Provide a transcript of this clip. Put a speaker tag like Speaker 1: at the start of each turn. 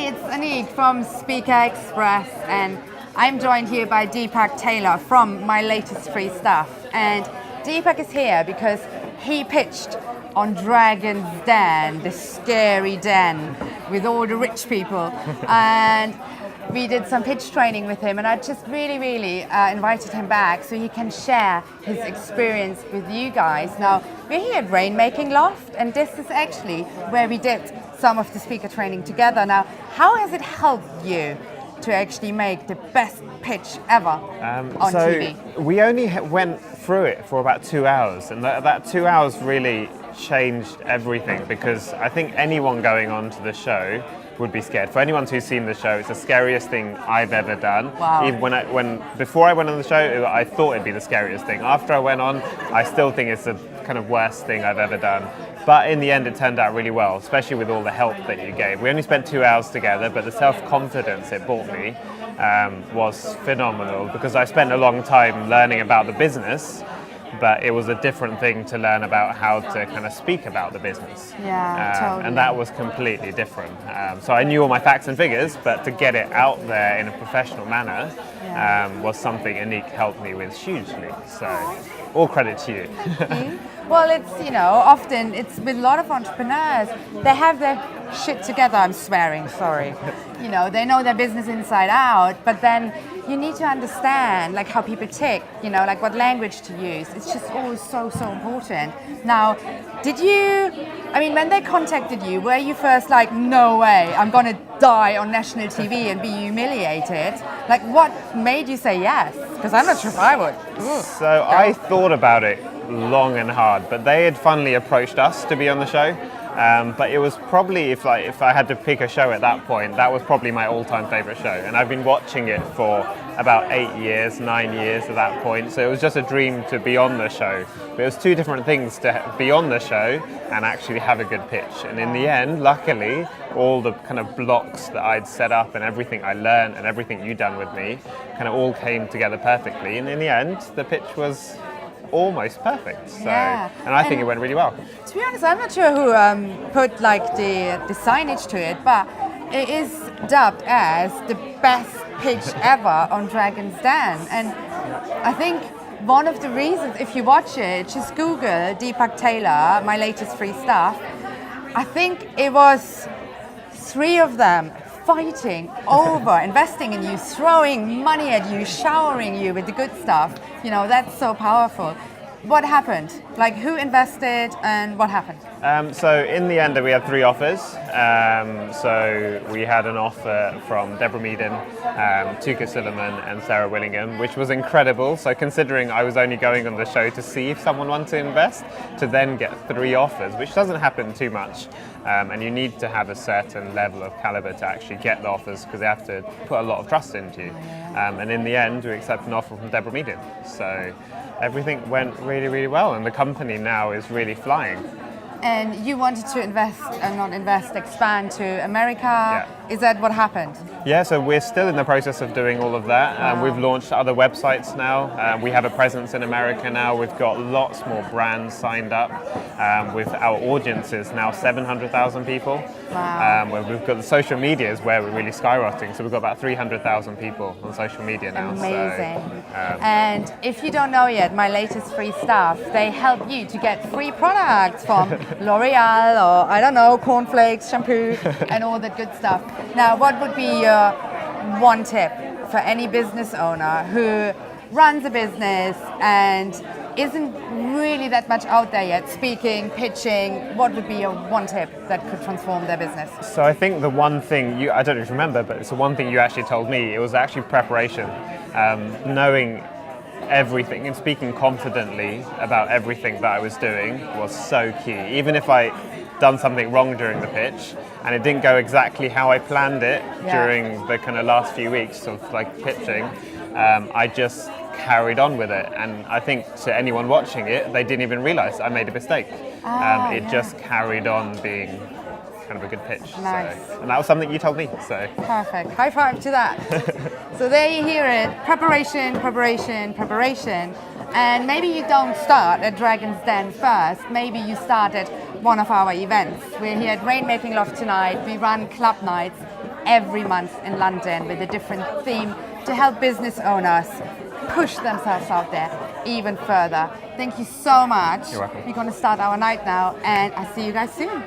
Speaker 1: it's Anik from Speaker Express, and I'm joined here by Deepak Tailor from My Latest Free Stuff. And Deepak is here because he pitched on Dragon's Den, the scary den with all the rich people. And we did some pitch training with him, and I just really invited him back so he can share his experience with you guys. Now, we're here at Rainmaking Loft, and this is actually where we did some of the speaker training together. Now, how has it helped you to actually make the best pitch ever on TV?
Speaker 2: We only went through it for about 2 hours, and that 2 hours really changed everything, because I think anyone going on to the show would be scared. For anyone who's seen the show, it's the scariest thing I've ever done.
Speaker 1: Wow.
Speaker 2: Even before I went on the show, I thought it'd be the scariest thing. After I went on, I still think it's the kind of worst thing I've ever done. But in the end, it turned out really well, especially with all the help that you gave. We only spent 2 hours together, but the self-confidence it brought me was phenomenal, because I spent a long time learning about the business, but it was a different thing to learn about how to kind of speak about the business.
Speaker 1: Yeah, totally.
Speaker 2: And that was completely different. So I knew all my facts and figures, but to get it out there in a professional manner was something Anik helped me with hugely. So all credit to you.
Speaker 1: Well, it's, often it's with a lot of entrepreneurs, they have their shit together. I'm swearing, sorry. They know their business inside out, but then you need to understand like how people tick, like what language to use. It's just always so important. Now, when they contacted you, were you first like, no way, I'm gonna die on national TV and be humiliated? Like, what made you say yes? Because I'm not sure if I would.
Speaker 2: So I thought about it long and hard, but they had funnily approached us to be on the show. But it was probably, if I had to pick a show at that point, that was probably my all-time favorite show. And I've been watching it for about 9 years at that point. So it was just a dream to be on the show. But it was two different things to be on the show and actually have a good pitch. And in the end, luckily, all the kind of blocks that I'd set up and everything I learned and everything you'd done with me kind of all came together perfectly. And in the end, the pitch was almost perfect. And I think it went really well.
Speaker 1: To be honest, I'm not sure who put like the signage to it, but it is dubbed as the best pitch ever on Dragon's Den. And I think one of the reasons, if you watch it, just Google Deepak Tailor, My Latest Free Stuff. I think it was 3 of them fighting over, investing in you, throwing money at you, showering you with the good stuff. That's so powerful. What happened? Like, who invested and what happened?
Speaker 2: So in the end, we had 3 offers. So we had an offer from Deborah Meaden, Tuka Suleiman and Sarah Willingham, which was incredible. So considering I was only going on the show to see if someone wanted to invest, to then get 3 offers, which doesn't happen too much. And you need to have a certain level of caliber to actually get the offers, because they have to put a lot of trust into you. And in the end, we accepted an offer from Deborah Meaden. So everything went really well, and the company now is really flying.
Speaker 1: And you wanted to expand to America.
Speaker 2: Yeah.
Speaker 1: Is that what happened?
Speaker 2: Yeah, so we're still in the process of doing all of that.
Speaker 1: Wow.
Speaker 2: We've launched other websites now. We have a presence in America now. We've got lots more brands signed up. With our audiences now 700,000 people.
Speaker 1: Wow.
Speaker 2: We've got the social media is where we're really skyrocketing. So we've got about 300,000 people on social media now.
Speaker 1: Amazing. And if you don't know yet, My Latest Free Stuff, they help you to get free products from L'Oreal or, I don't know, cornflakes, shampoo, and all that good stuff. Now, what would be your one tip for any business owner who runs a business and isn't really that much out there yet, speaking, pitching? What would be your one tip that could transform their business?
Speaker 2: So I think the one thing, I don't know if you remember, but it's the one thing you actually told me, it was actually preparation. Knowing everything and speaking confidently about everything that I was doing was so key. Even if I done something wrong during the pitch and it didn't go exactly how I planned it during the kind of last few weeks of like pitching, I just carried on with it. And I think to anyone watching it, they didn't even realize I made a mistake. It just carried on being kind of a good pitch.
Speaker 1: Nice.
Speaker 2: So, and that was something you told me. So
Speaker 1: perfect. High five to that. So there you hear it. Preparation. And maybe you don't start at Dragon's Den first. Maybe you start at one of our events. We're here at Rainmaking Loft tonight. We run club nights every month in London with a different theme to help business owners push themselves out there even further. Thank you so much.
Speaker 2: You're welcome.
Speaker 1: We're going to start our night now, and I'll see you guys soon.